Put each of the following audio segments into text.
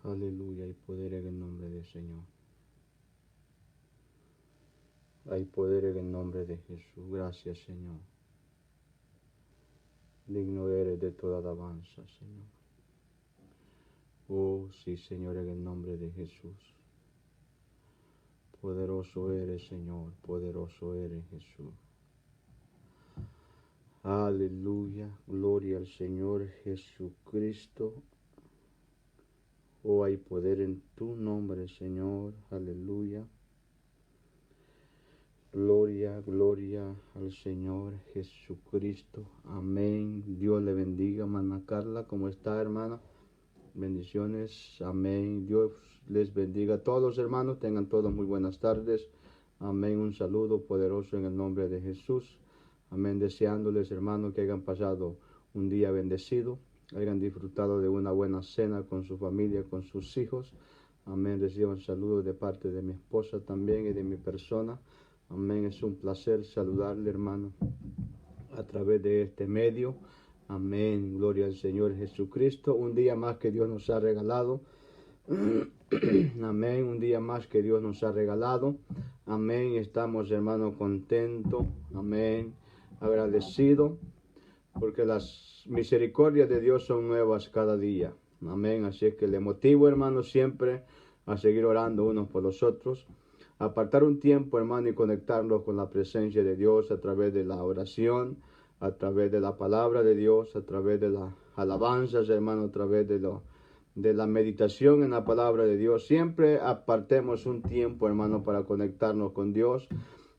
Aleluya, hay poder en el nombre del Señor. Hay poder en el nombre de Jesús. Gracias, Señor. Digno eres de toda alabanza, Señor. Oh, sí, Señor, en el nombre de Jesús. Poderoso eres, Señor. Poderoso eres, Jesús. Aleluya. Gloria al Señor Jesucristo. Oh, hay poder en tu nombre, Señor. Aleluya. Gloria, gloria al Señor Jesucristo. Amén. Dios le bendiga, hermana Carla. ¿Cómo está, hermana? Bendiciones. Amén. Dios les bendiga a todos los hermanos. Tengan todos muy buenas tardes. Amén. Un saludo poderoso en el nombre de Jesús. Amén. Deseándoles, hermanos, que hayan pasado un día bendecido. Hayan disfrutado de una buena cena con su familia, con sus hijos. Amén. Reciban saludos de parte de mi esposa también y de mi persona. Amén. Es un placer saludarle, hermano, a través de este medio. Amén. Gloria al Señor Jesucristo. Un día más que Dios nos ha regalado. Amén. Un día más que Dios nos ha regalado. Amén. Estamos, hermano, contentos. Amén. Agradecidos. Porque las misericordias de Dios son nuevas cada día. Amén. Así es que le motivo, hermano, siempre a seguir orando unos por los otros. Apartar un tiempo, hermano, y conectarnos con la presencia de Dios a través de la oración, a través de la palabra de Dios, a través de las alabanzas, hermano, a través de la meditación en la palabra de Dios. Siempre apartemos un tiempo, hermano, para conectarnos con Dios.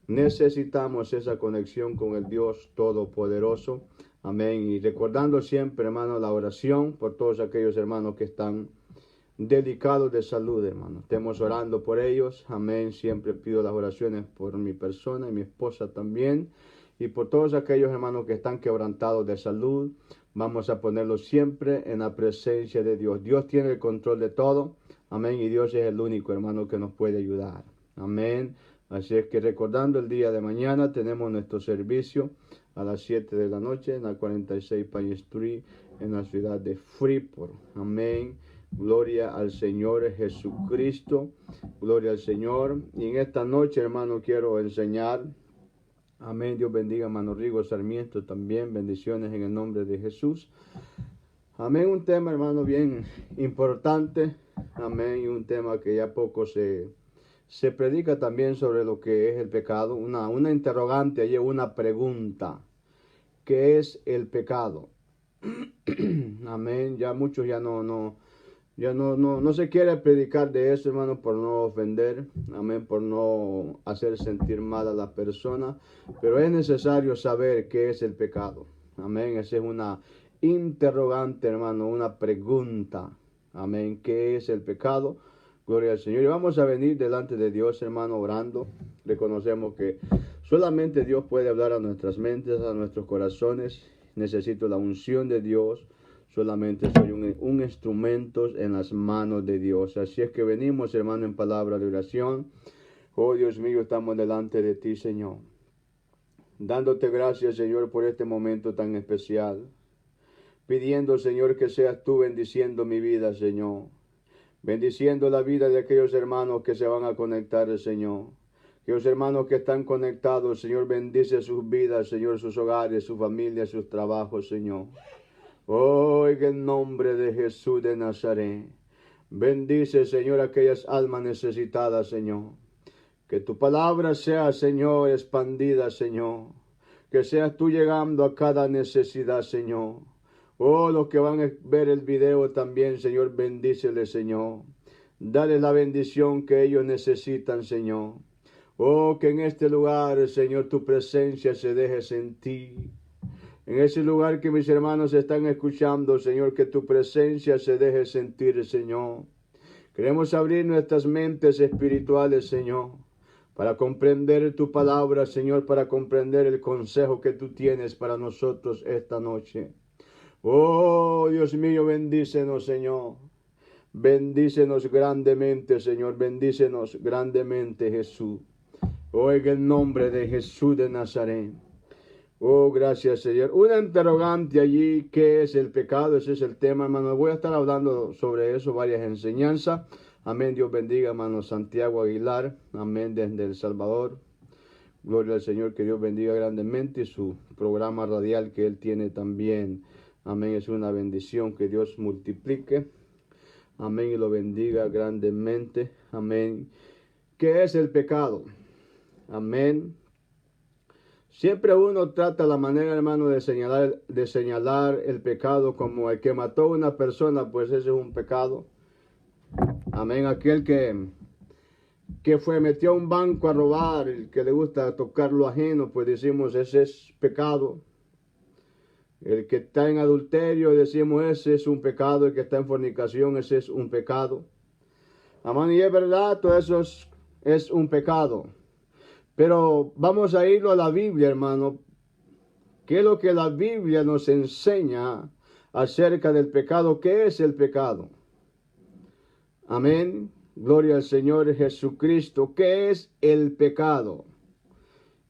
Necesitamos esa conexión con el Dios Todopoderoso. Amén. Y recordando siempre, hermano, la oración por todos aquellos hermanos que están delicados de salud, hermano. Estemos orando por ellos. Amén. Siempre pido las oraciones por mi persona y mi esposa también. Y por todos aquellos hermanos que están quebrantados de salud. Vamos a ponerlos siempre en la presencia de Dios. Dios tiene el control de todo. Amén. Y Dios es el único, hermano, que nos puede ayudar. Amén. Así es que recordando el día de mañana tenemos nuestro servicio a las 7 de la noche en la 46 Pine Street en la ciudad de Freeport. Amén. Gloria al Señor Jesucristo. Gloria al Señor. Y en esta noche, hermano, quiero enseñar. Amén. Dios bendiga a hermano Rigo Sarmiento también. Bendiciones en el nombre de Jesús. Amén. Un tema, hermano, bien importante. Amén. Y un tema que ya poco se predica también sobre lo que es el pecado. Una interrogante, allí una pregunta. ¿Qué es el pecado? Amén. Ya muchos ya no se quiere predicar de eso, hermano, por no ofender. Amén. Por no hacer sentir mal a la persona. Pero es necesario saber qué es el pecado. Amén. Esa es una interrogante, hermano, una pregunta. Amén. ¿Qué es el pecado? Gloria al Señor. Y vamos a venir delante de Dios, hermano, orando. Reconocemos que solamente Dios puede hablar a nuestras mentes, a nuestros corazones. Necesito la unción de Dios. Solamente soy un instrumento en las manos de Dios. Así es que venimos, hermano, en palabra de oración. Oh, Dios mío, estamos delante de ti, Señor. Dándote gracias, Señor, por este momento tan especial. Pidiendo, Señor, que seas tú bendiciendo mi vida, Señor. Bendiciendo la vida de aquellos hermanos que se van a conectar, Señor. Aquellos hermanos que están conectados, Señor, bendice sus vidas, Señor, sus hogares, sus familias, sus trabajos, Señor. Oh, en el nombre de Jesús de Nazaret. Bendice, Señor, aquellas almas necesitadas, Señor. Que tu palabra sea, Señor, expandida, Señor. Que seas tú llegando a cada necesidad, Señor. Oh, los que van a ver el video también, Señor, bendíceles, Señor. Dale la bendición que ellos necesitan, Señor. Oh, que en este lugar, Señor, tu presencia se deje sentir. En ese lugar que mis hermanos están escuchando, Señor, que tu presencia se deje sentir, Señor. Queremos abrir nuestras mentes espirituales, Señor, para comprender tu palabra, Señor, para comprender el consejo que tú tienes para nosotros esta noche. Oh, Dios mío, bendícenos, Señor. Bendícenos grandemente, Señor. Bendícenos grandemente, Jesús. Oh, en el nombre de Jesús de Nazaret. Oh, gracias, Señor. Una interrogante allí, ¿qué es el pecado? Ese es el tema, hermano. Voy a estar hablando sobre eso, varias enseñanzas. Amén. Dios bendiga, hermano Santiago Aguilar. Amén, desde El Salvador. Gloria al Señor, que Dios bendiga grandemente su programa radial que Él tiene también. Amén, es una bendición, que Dios multiplique. Amén, y lo bendiga grandemente. Amén. ¿Qué es el pecado? Amén. Siempre uno trata la manera, hermano, de señalar el pecado como el que mató a una persona, pues ese es un pecado. Amén. Aquel que metió a un banco a robar, el que le gusta tocar lo ajeno, pues decimos ese es pecado. El que está en adulterio, decimos ese es un pecado. El que está en fornicación, ese es un pecado. Amén, y es verdad, todo eso es un pecado. Pero vamos a irlo a la Biblia, hermano. ¿Qué es lo que la Biblia nos enseña acerca del pecado? ¿Qué es el pecado? Amén. Gloria al Señor Jesucristo. ¿Qué es el pecado?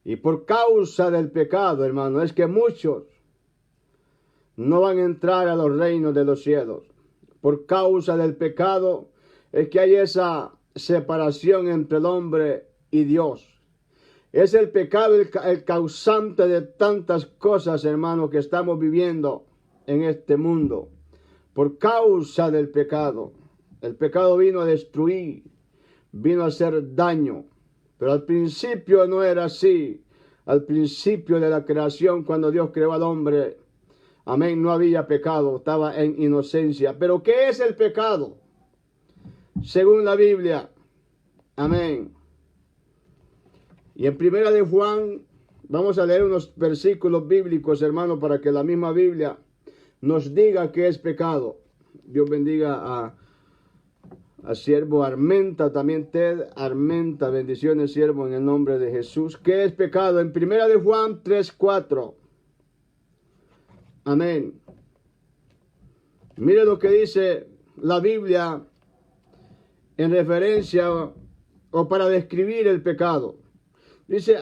Y por causa del pecado, hermano, es que muchos no van a entrar a los reinos de los cielos. Por causa del pecado es que hay esa separación entre el hombre y Dios. Es el pecado el causante de tantas cosas, hermano, que estamos viviendo en este mundo. Por causa del pecado. El pecado vino a destruir, vino a hacer daño. Pero al principio no era así. Al principio de la creación, cuando Dios creó al hombre, amén, no había pecado, estaba en inocencia. Pero ¿qué es el pecado? Según la Biblia, amén. Y en Primera de Juan, vamos a leer unos versículos bíblicos, hermano, para que la misma Biblia nos diga qué es pecado. Dios bendiga a siervo Armenta, también Ted Armenta, bendiciones, siervo, en el nombre de Jesús. ¿Qué es pecado? En Primera de Juan 3:4. Amén. Mire lo que dice la Biblia en referencia o para describir el pecado. Dice,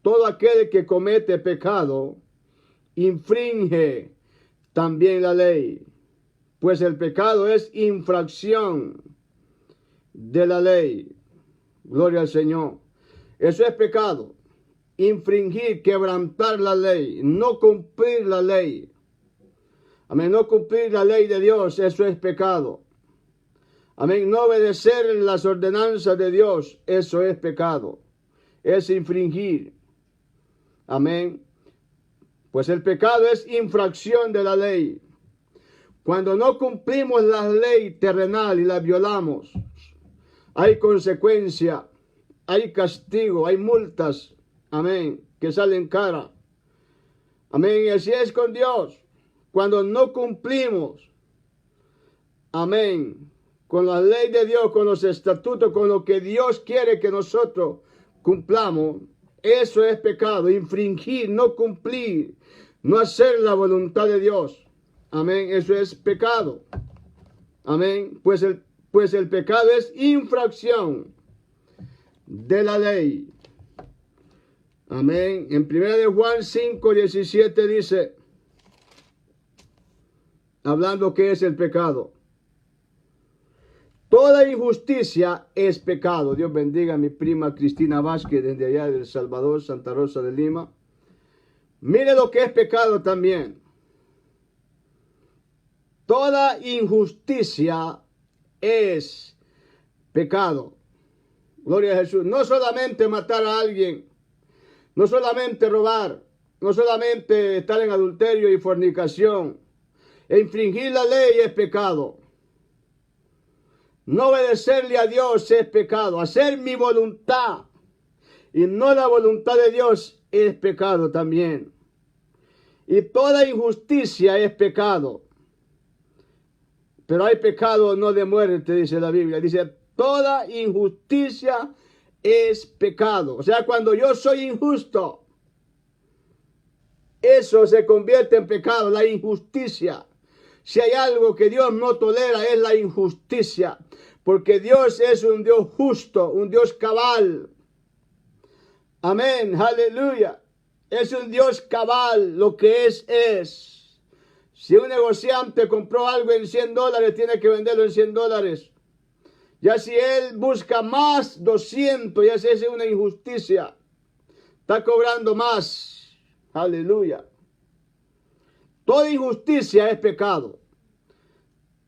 todo aquel que comete pecado, infringe también la ley, pues el pecado es infracción de la ley. Gloria al Señor. Eso es pecado. Infringir, quebrantar la ley, no cumplir la ley. Amén, no cumplir la ley de Dios, eso es pecado. Amén, no obedecer las ordenanzas de Dios, eso es pecado. Es infringir. Amén. Pues el pecado es infracción de la ley. Cuando no cumplimos la ley terrenal y la violamos, hay consecuencia, hay castigo, hay multas. Amén, que salen cara. Amén, y así es con Dios. Cuando no cumplimos, amén, con la ley de Dios, con los estatutos, con lo que Dios quiere que nosotros cumplamos, eso es pecado. Infringir, no cumplir, no hacer la voluntad de Dios. Amén, eso es pecado. Amén, pues el pecado es infracción de la ley. Amén. En 1 de Juan 5:17 dice, hablando qué es el pecado. Toda injusticia es pecado. Dios bendiga a mi prima Cristina Vázquez desde allá de El Salvador, Santa Rosa de Lima. Mire lo que es pecado también. Toda injusticia es pecado. Gloria a Jesús. No solamente matar a alguien, no solamente robar, no solamente estar en adulterio y fornicación. Infringir la ley es pecado. No obedecerle a Dios es pecado. Hacer mi voluntad y no la voluntad de Dios es pecado también. Y toda injusticia es pecado. Pero hay pecado no de muerte, dice la Biblia. Dice, toda injusticia es pecado. O sea, cuando yo soy injusto, eso se convierte en pecado, la injusticia. Si hay algo que Dios no tolera es la injusticia, porque Dios es un Dios justo, un Dios cabal. Amén, aleluya. Es un Dios cabal, lo que es. Si un negociante compró algo en $100, tiene que venderlo en $100. Ya si él busca más 200, ya se hace una injusticia. Está cobrando más. Aleluya. Toda injusticia es pecado.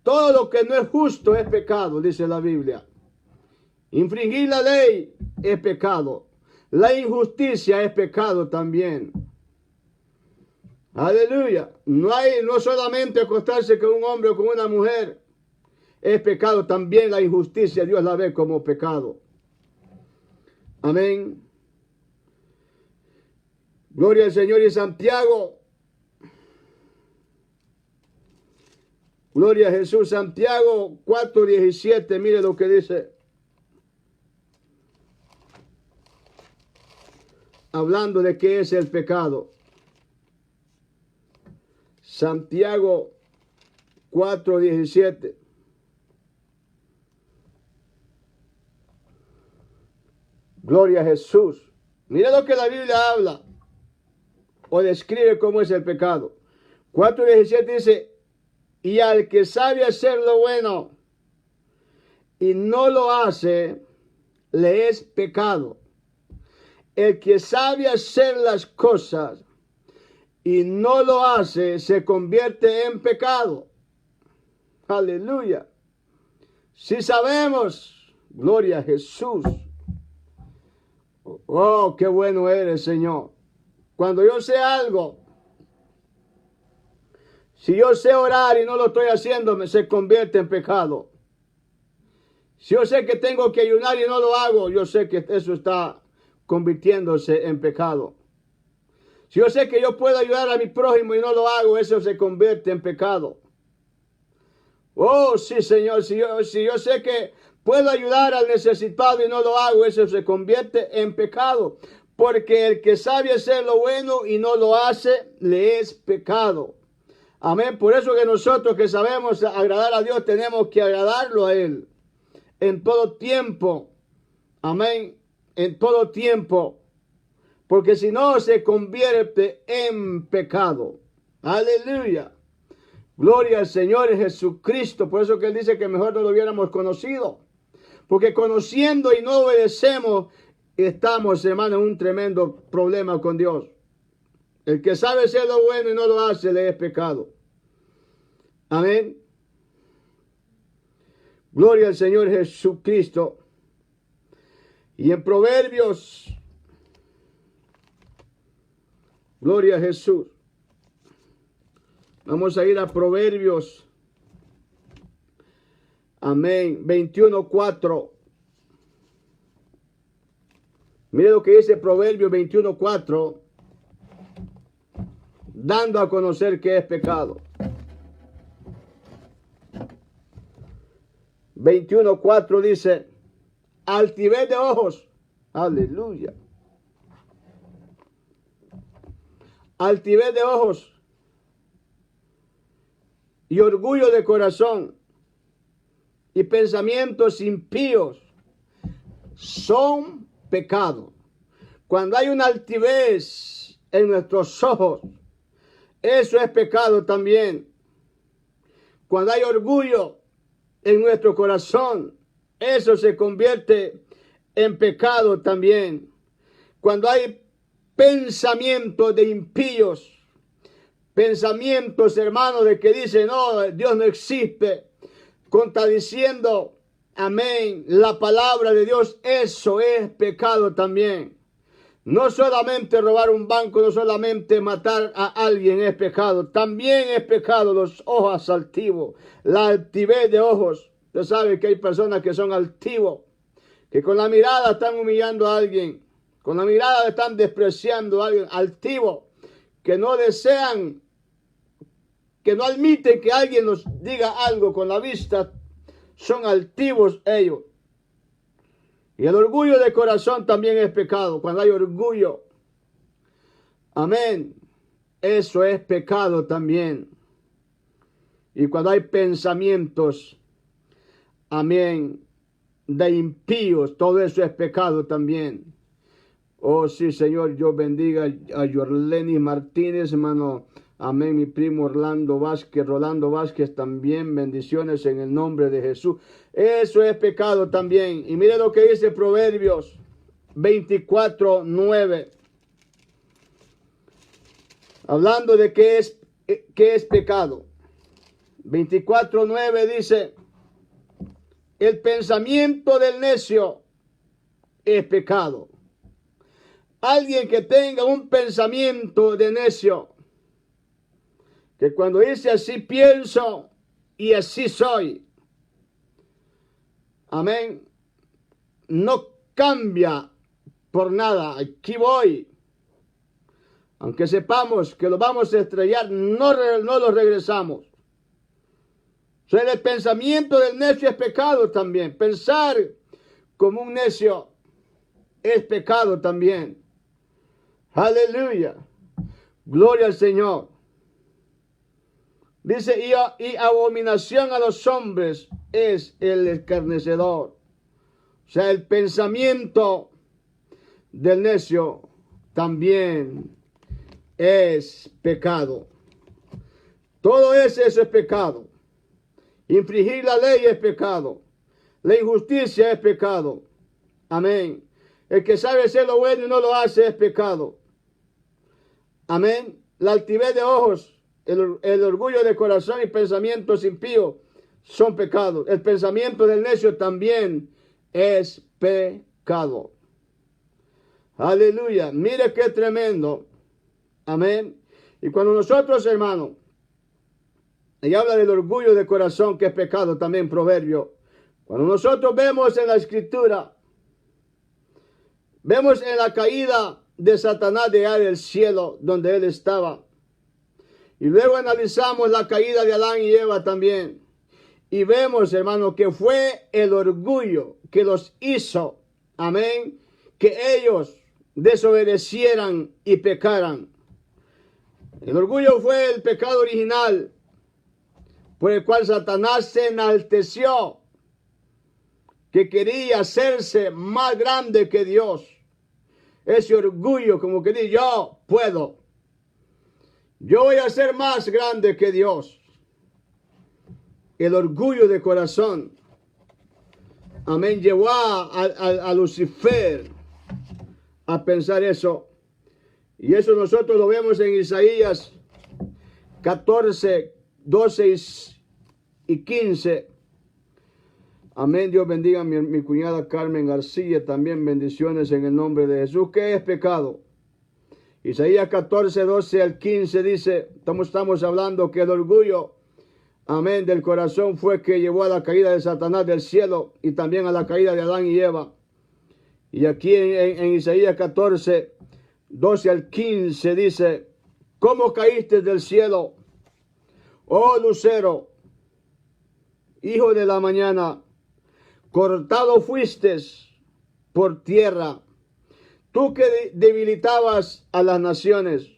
Todo lo que no es justo es pecado, dice la Biblia. Infringir la ley es pecado. La injusticia es pecado también. Aleluya. No solamente acostarse con un hombre o con una mujer es pecado, también la injusticia Dios la ve como pecado. Amén. Gloria al Señor. Y Santiago. Gloria a Jesús. Santiago 4:17. Mire lo que dice. Hablando de qué es el pecado. Santiago 4:17. Gloria a Jesús. Mira lo que la Biblia habla o describe cómo es el pecado. 4:17 dice, y al que sabe hacer lo bueno y no lo hace, le es pecado. El que sabe hacer las cosas y no lo hace, se convierte en pecado. Aleluya. Si sabemos, gloria a Jesús. Oh, qué bueno eres, Señor. Cuando yo sé algo, si yo sé orar y no lo estoy haciendo, se convierte en pecado. Si yo sé que tengo que ayunar y no lo hago, yo sé que eso está convirtiéndose en pecado. Si yo sé que yo puedo ayudar a mi prójimo y no lo hago, eso se convierte en pecado. Oh, sí, Señor, si yo sé que puedo ayudar al necesitado y no lo hago, eso se convierte en pecado. Porque el que sabe hacer lo bueno y no lo hace, le es pecado. Amén. Por eso que nosotros que sabemos agradar a Dios, tenemos que agradarlo a Él. En todo tiempo. Amén. En todo tiempo. Porque si no, se convierte en pecado. Aleluya. Gloria al Señor Jesucristo. Por eso que Él dice que mejor no lo hubiéramos conocido. Porque conociendo y no obedecemos, estamos, hermano, en un tremendo problema con Dios. El que sabe hacer lo bueno y no lo hace, le es pecado. Amén. Gloria al Señor Jesucristo. Y en Proverbios, gloria a Jesús. Vamos a ir a Proverbios. Amén. 21:4. Mire lo que dice Proverbios 21:4. Dando a conocer que es pecado. 21:4 dice, altivez de ojos. Aleluya. Altivez de ojos y orgullo de corazón y pensamientos impíos son pecado. Cuando hay una altivez en nuestros ojos, eso es pecado también. Cuando hay orgullo en nuestro corazón, eso se convierte en pecado también. Cuando hay pensamientos de impíos, pensamientos, hermanos, de que dicen, no, Dios no existe, contradiciendo, amén, la palabra de Dios, eso es pecado también. No solamente robar un banco, no solamente matar a alguien es pecado, también es pecado los ojos altivos, la altivez de ojos. Usted sabe que hay personas que son altivos, que con la mirada están humillando a alguien, con la mirada están despreciando a alguien, altivo, que no desean, que no admiten que alguien nos diga algo con la vista, son altivos ellos. Y el orgullo de corazón también es pecado. Cuando hay orgullo, amén, eso es pecado también. Y cuando hay pensamientos, amén, de impíos, todo eso es pecado también. Oh, sí, Señor, yo bendiga a Yorleni Martínez, hermano. Amén, mi primo Rolando Vázquez, también bendiciones en el nombre de Jesús. Eso es pecado también. Y mire lo que dice Proverbios 24:9. Hablando de qué es pecado. 24:9 dice, el pensamiento del necio es pecado. Alguien que tenga un pensamiento de necio, que cuando dice así pienso y así soy, amén, no cambia por nada, aquí voy. Aunque sepamos que lo vamos a estrellar, no lo regresamos. O sea, el pensamiento del necio es pecado también. Pensar como un necio es pecado también. Aleluya. Gloria al Señor. Dice, y abominación a los hombres es el escarnecedor. O sea, el pensamiento del necio también es pecado. Todo eso es pecado. Infringir la ley es pecado. La injusticia es pecado. Amén. El que sabe hacer lo bueno y no lo hace es pecado. Amén. La altivez de ojos, el orgullo de corazón y pensamientos impíos son pecados. El pensamiento del necio también es pecado. Aleluya. Mire qué tremendo. Amén. Y cuando nosotros, hermanos, y habla del orgullo de corazón, que es pecado también, proverbio. Cuando nosotros vemos en la escritura, vemos en la caída de Satanás de allá del cielo, donde él estaba. Y luego analizamos la caída de Adán y Eva también. Y vemos, hermano, que fue el orgullo que los hizo, amén, que ellos desobedecieran y pecaran. El orgullo fue el pecado original, por el cual Satanás se enalteció, que quería hacerse más grande que Dios. Ese orgullo, como que dice, yo puedo. Yo voy a ser más grande que Dios. El orgullo de corazón, amén, llevó a Lucifer a pensar eso. Y eso nosotros lo vemos en Isaías 14, 12 y 15. Amén. Dios bendiga a mi cuñada Carmen García. También bendiciones en el nombre de Jesús. ¿Qué es pecado? Isaías 14, 12 al 15 dice, estamos hablando que el orgullo, amén, del corazón fue que llevó a la caída de Satanás del cielo y también a la caída de Adán y Eva. Y aquí en Isaías 14, 12 al 15 dice, ¿cómo caíste del cielo, oh lucero, hijo de la mañana? Cortado fuiste por tierra, tú que debilitabas a las naciones,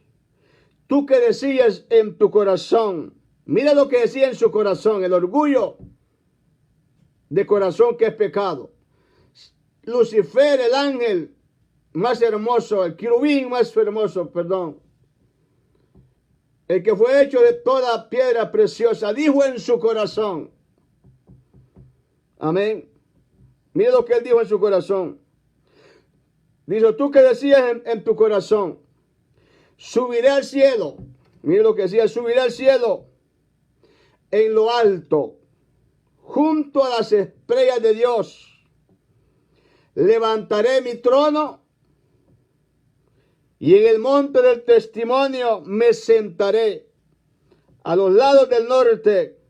tú que decías en tu corazón, mira lo que decía en su corazón, el orgullo de corazón que es pecado. Lucifer, el ángel más hermoso, el querubín más hermoso, perdón, el que fue hecho de toda piedra preciosa, dijo en su corazón, amén. Mira lo que él dijo en su corazón. Dijo, tú que decías en tu corazón, subiré al cielo. Mira lo que decía, subiré al cielo en lo alto, junto a las estrellas de Dios. Levantaré mi trono y en el monte del testimonio me sentaré a los lados del norte,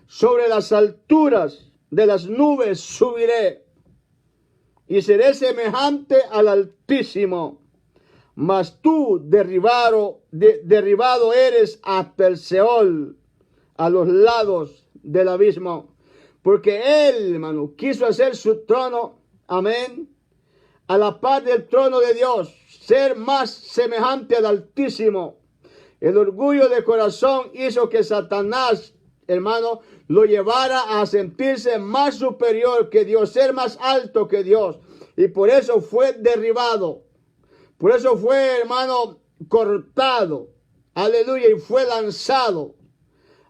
sobre las alturas de las nubes subiré y seré semejante al Altísimo. Mas tú derribado eres hasta el Seol, a los lados del abismo. Porque él, hermano, quiso hacer su trono, amén, a la par del trono de Dios, ser más semejante al Altísimo. El orgullo de corazón hizo que Satanás, hermano, lo llevara a sentirse más superior que Dios, ser más alto que Dios. Y por eso fue derribado. Por eso fue, hermano, cortado. Aleluya. Y fue lanzado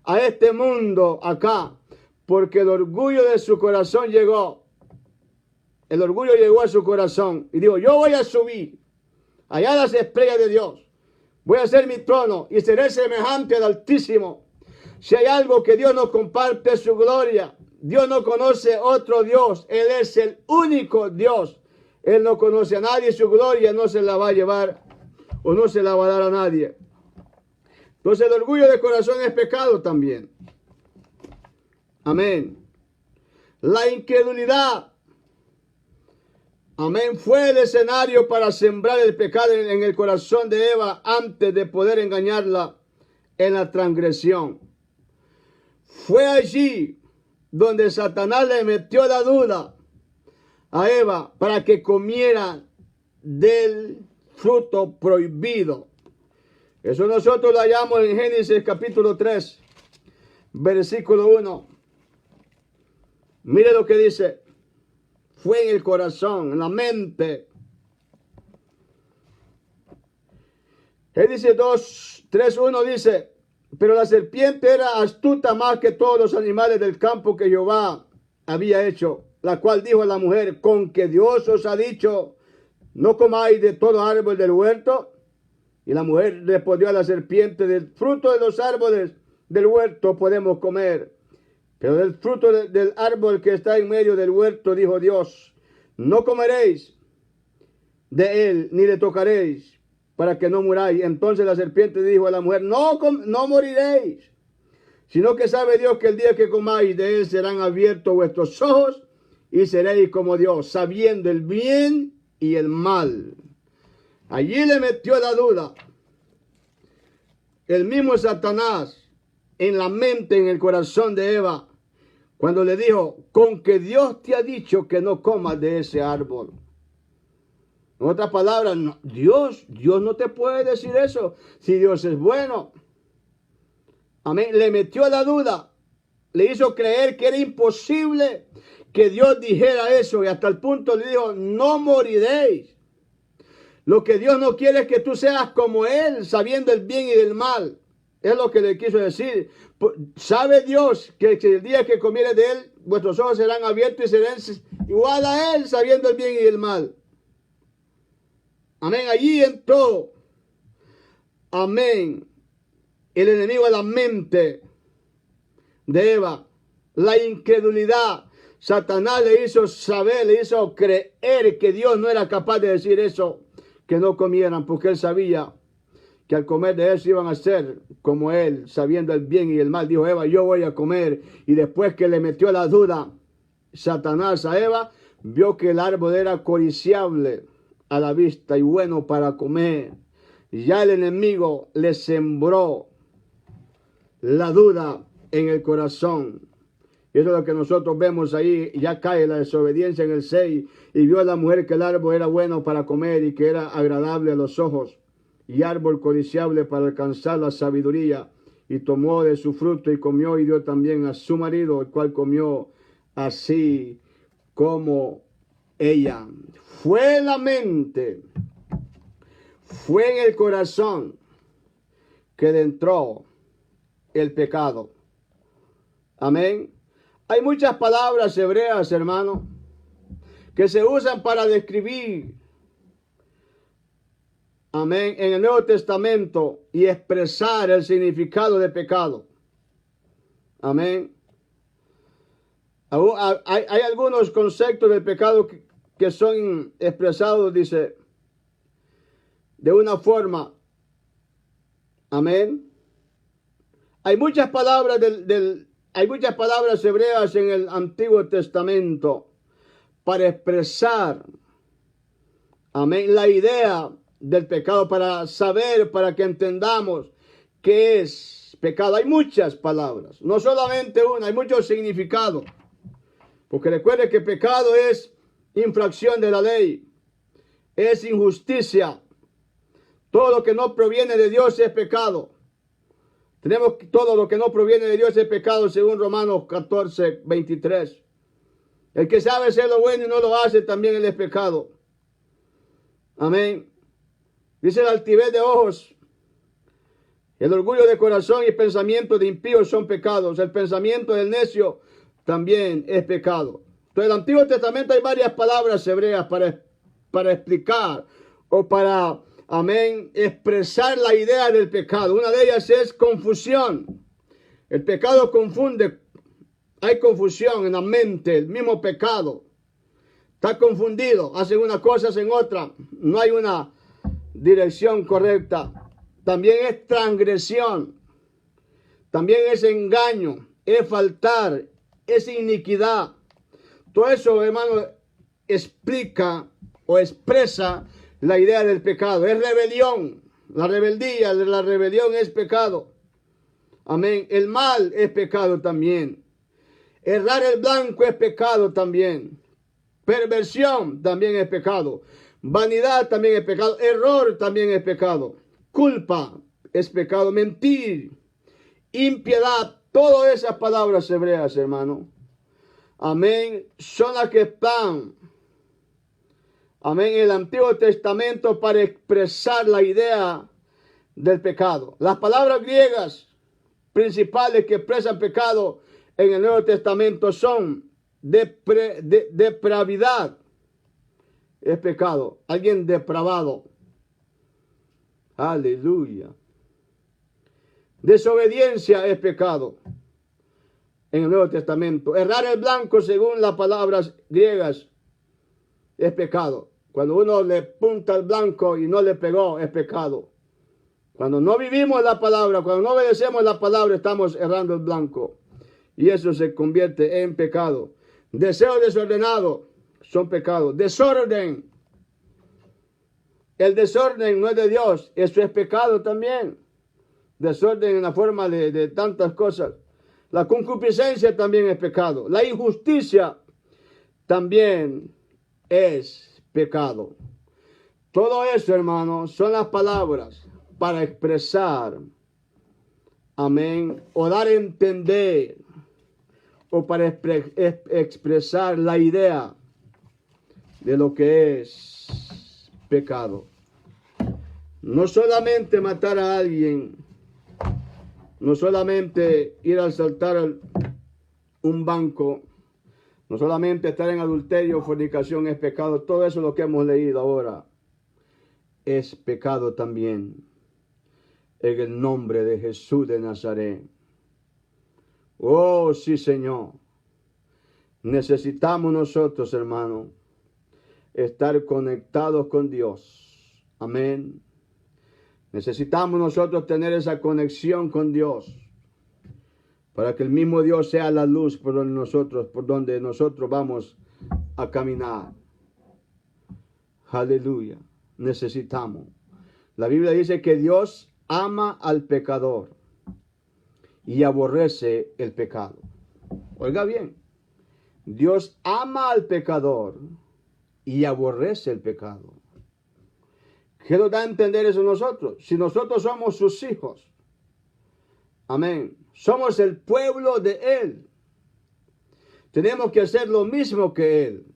a este mundo acá. Porque el orgullo de su corazón llegó. El orgullo llegó a su corazón. Y dijo, yo voy a subir allá a las estrellas de Dios. Voy a hacer mi trono y seré semejante al Altísimo. Si hay algo que Dios no comparte es su gloria. Dios no conoce otro Dios. Él es el único Dios. Él no conoce a nadie. Su gloria no se la va a llevar o no se la va a dar a nadie. Entonces el orgullo de corazón es pecado también. Amén. La incredulidad. Amén. Fue el escenario para sembrar el pecado en el corazón de Eva antes de poder engañarla en la transgresión. Fue allí donde Satanás le metió la duda a Eva para que comiera del fruto prohibido. Eso nosotros lo hallamos en Génesis capítulo 3, versículo 1. Mire lo que dice. Fue en el corazón, en la mente. Génesis 3:1 dice, pero la serpiente era astuta más que todos los animales del campo que Jehová había hecho, la cual dijo a la mujer, con que Dios os ha dicho, no comáis de todo árbol del huerto. Y la mujer respondió a la serpiente, del fruto de los árboles del huerto podemos comer, pero del fruto del árbol que está en medio del huerto, dijo Dios, no comeréis de él, ni le tocaréis, para que no muráis. Entonces la serpiente dijo a la mujer, no moriréis, sino que sabe Dios que el día que comáis de él serán abiertos vuestros ojos, y seréis como Dios, sabiendo el bien y el mal. Allí le metió la duda el mismo Satanás en la mente, en el corazón de Eva, cuando le dijo, con que Dios te ha dicho que no comas de ese árbol. En otras palabras, no, Dios no te puede decir eso si Dios es bueno. Amén. Le metió la duda, le hizo creer que era imposible que Dios dijera eso y hasta el punto le dijo, no moriréis. Lo que Dios no quiere es que tú seas como Él, sabiendo el bien y el mal. Es lo que le quiso decir. Sabe Dios que el día que comieres de Él, vuestros ojos serán abiertos y serán igual a Él, sabiendo el bien y el mal. Amén. Allí entró. Amén. El enemigo a la mente de Eva. La incredulidad. Satanás le hizo saber, le hizo creer que Dios no era capaz de decir eso, que no comieran, porque él sabía que al comer de eso iban a ser como él, sabiendo el bien y el mal. Dijo Eva, yo voy a comer. Y después que le metió la duda Satanás a Eva, vio que el árbol era codiciable a la vista y bueno para comer. Ya el enemigo le sembró la duda en el corazón. Y eso es lo que nosotros vemos ahí. Ya cae la desobediencia en el 6. Y vio a la mujer que el árbol era bueno para comer y que era agradable a los ojos. Y árbol codiciable para alcanzar la sabiduría. Y tomó de su fruto y comió y dio también a su marido, el cual comió así como ella. Fue en la mente, fue en el corazón que entró el pecado. Amén. Hay muchas palabras hebreas, hermano, que se usan para describir, amén, en el Nuevo Testamento y expresar el significado de pecado. Amén. Hay algunos conceptos del pecado que son expresados, dice, de una forma. Amén. Hay muchas palabras hay muchas palabras hebreas en el Antiguo Testamento para expresar, amén, la idea del pecado, para saber, para que entendamos qué es pecado. Hay muchas palabras, no solamente una, hay muchos significados. Porque recuerde que pecado es infracción de la ley, es injusticia. Todo lo que no proviene de Dios es pecado. Tenemos todo lo que no proviene de Dios es pecado, según Romanos 14:23. El que sabe hacer lo bueno y no lo hace, también él es pecado. Amén. Dice la altivez de ojos, el orgullo de corazón y pensamiento de impíos son pecados. El pensamiento del necio también es pecado. Entonces, en el Antiguo Testamento hay varias palabras hebreas para explicar o para, amén, expresar la idea del pecado. Una de ellas es confusión. El pecado confunde. Hay confusión en la mente, el mismo pecado. Está confundido, hacen una cosa, hacen otra. No hay una dirección correcta. También es transgresión. También es engaño, es faltar, es iniquidad. Todo eso, hermano, explica o expresa la idea del pecado. Es rebelión. La rebelión es pecado. Amén. El mal es pecado también. Errar el blanco es pecado también. Perversión también es pecado. Vanidad también es pecado. Error también es pecado. Culpa es pecado. Mentir, impiedad, todas esas palabras hebreas, hermano. Amén. Son las que están, amén, en el Antiguo Testamento para expresar la idea del pecado. Las palabras griegas principales que expresan pecado en el Nuevo Testamento son depravidad, es pecado. Alguien depravado. Aleluya. Desobediencia es pecado en el Nuevo Testamento. Errar el blanco, según las palabras griegas, es pecado. Cuando uno le punta el blanco y no le pegó, es pecado. Cuando no vivimos la palabra, cuando no obedecemos la palabra, estamos errando el blanco. Y eso se convierte en pecado. Deseo desordenado son pecados. Desorden. El desorden no es de Dios. Eso es pecado también. Desorden en la forma de tantas cosas. La concupiscencia también es pecado. La injusticia también es pecado. Todo eso, hermano, son las palabras para expresar, amén, o dar a entender, o para expresar la idea de lo que es pecado. No solamente matar a alguien, no solamente ir a asaltar un banco, no solamente estar en adulterio, fornicación es pecado. Todo eso lo que hemos leído ahora es pecado también. En el nombre de Jesús de Nazaret. Oh, sí, Señor. Necesitamos nosotros, hermano, estar conectados con Dios. Amén. Necesitamos nosotros tener esa conexión con Dios, para que el mismo Dios sea la luz por donde nosotros vamos a caminar. Aleluya. Necesitamos. La Biblia dice que Dios ama al pecador y aborrece el pecado. Oiga bien, Dios ama al pecador y aborrece el pecado. ¿Qué nos da a entender eso nosotros? Si nosotros somos sus hijos, amén, somos el pueblo de Él, tenemos que hacer lo mismo que Él,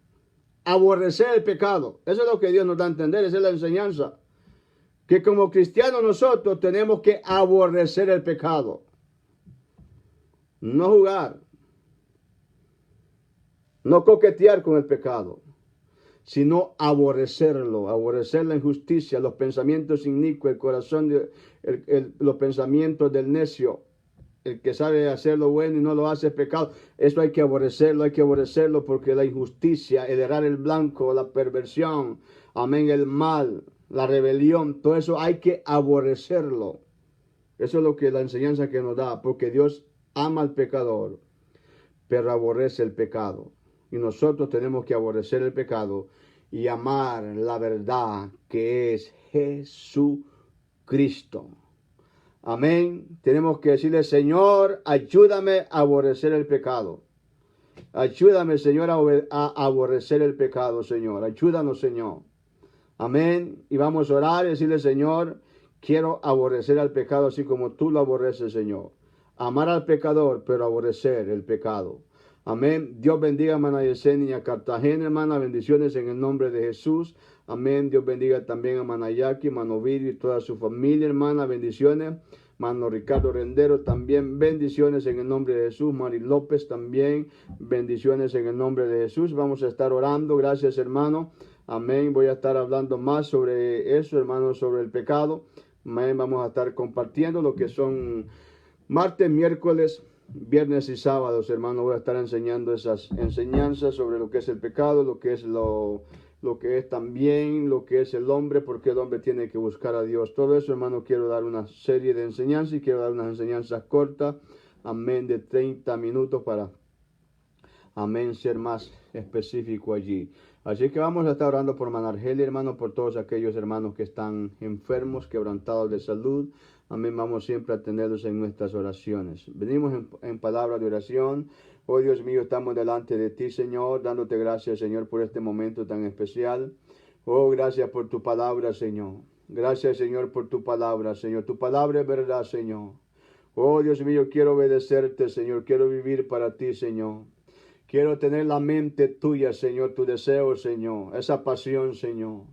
aborrecer el pecado. Eso es lo que Dios nos da a entender, esa es la enseñanza. Que como cristianos nosotros tenemos que aborrecer el pecado. No jugar. No coquetear con el pecado, sino aborrecerlo, aborrecer la injusticia, los pensamientos inicuos, el corazón, los pensamientos del necio, el que sabe hacer lo bueno y no lo hace es pecado. Eso hay que aborrecerlo porque la injusticia, el errar el blanco, la perversión, amén, el mal, la rebelión, todo eso hay que aborrecerlo. Eso es lo que la enseñanza que nos da, porque Dios ama al pecador, pero aborrece el pecado. Y nosotros tenemos que aborrecer el pecado y amar la verdad que es Jesucristo. Amén. Tenemos que decirle, Señor, ayúdame a aborrecer el pecado. Ayúdame, Señor, a aborrecer el pecado, Señor. Ayúdanos, Señor. Amén. Y vamos a orar y decirle, Señor, quiero aborrecer al pecado así como tú lo aborreces, Señor. Amar al pecador, pero aborrecer el pecado. Amén. Dios bendiga, hermana Yesenia, Cartagena, hermana. Bendiciones en el nombre de Jesús. Amén. Dios bendiga también a Manayaki, Mano Virio y toda su familia, hermana. Bendiciones. Mano Ricardo Rendero también, bendiciones en el nombre de Jesús. Mari López también, bendiciones en el nombre de Jesús. Vamos a estar orando, gracias hermano. Amén, voy a estar hablando más sobre eso, hermano, sobre el pecado. Amén, vamos a estar compartiendo lo que son martes, miércoles, viernes y sábados, hermano. Voy a estar enseñando esas enseñanzas sobre lo que es el pecado, lo que es también lo que es el hombre, porque el hombre tiene que buscar a Dios. Todo eso, hermano, quiero dar una serie de enseñanzas y quiero dar unas enseñanzas cortas, amén, de 30 minutos para, amén, ser más específico allí. Así que vamos a estar orando por Mana Argelia, hermano, por todos aquellos hermanos que están enfermos, quebrantados de salud. Amén, vamos siempre a tenerlos en nuestras oraciones. Venimos en palabra de oración. Oh Dios mío, estamos delante de ti, Señor, dándote gracias, Señor, por este momento tan especial. Oh, gracias por tu palabra, Señor. Gracias, Señor, por tu palabra, Señor. Tu palabra es verdad, Señor. Oh, Dios mío, quiero obedecerte, Señor. Quiero vivir para ti, Señor. Quiero tener la mente tuya, Señor, tu deseo, Señor. Esa pasión, Señor.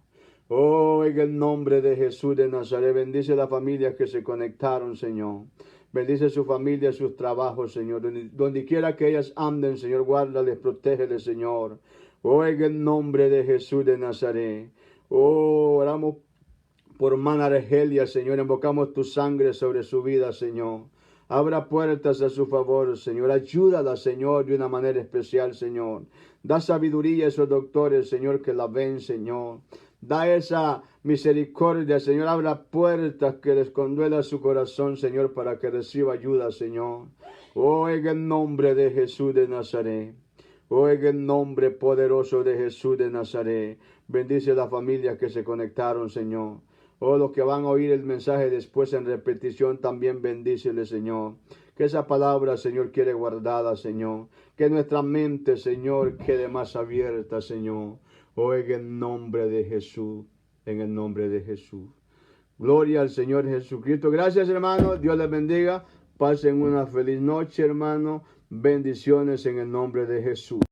Oh, en el nombre de Jesús de Nazaret, bendice las familias que se conectaron, Señor. Bendice su familia, sus trabajos, Señor. Donde quiera que ellas anden, Señor, guárdales, protégeles, Señor. Oh, en el nombre de Jesús de Nazaret. Oh, oramos por Mana Argelia, Señor. Invocamos tu sangre sobre su vida, Señor. Abra puertas a su favor, Señor. Ayúdala, Señor, de una manera especial, Señor. Da sabiduría a esos doctores, Señor, que la ven, Señor. Da esa misericordia, Señor. Abra puertas que les conduela su corazón, Señor, para que reciba ayuda, Señor. Oh, en el nombre de Jesús de Nazaret. Oh, en el nombre poderoso de Jesús de Nazaret. Bendice a las familias que se conectaron, Señor. Oh, los que van a oír el mensaje después en repetición, también bendícele, Señor. Que esa palabra, Señor, quede guardada, Señor. Que nuestra mente, Señor, quede más abierta, Señor. Oh, en el nombre de Jesús, en el nombre de Jesús. Gloria al Señor Jesucristo. Gracias, hermano. Dios les bendiga. Pasen una feliz noche, hermano. Bendiciones en el nombre de Jesús.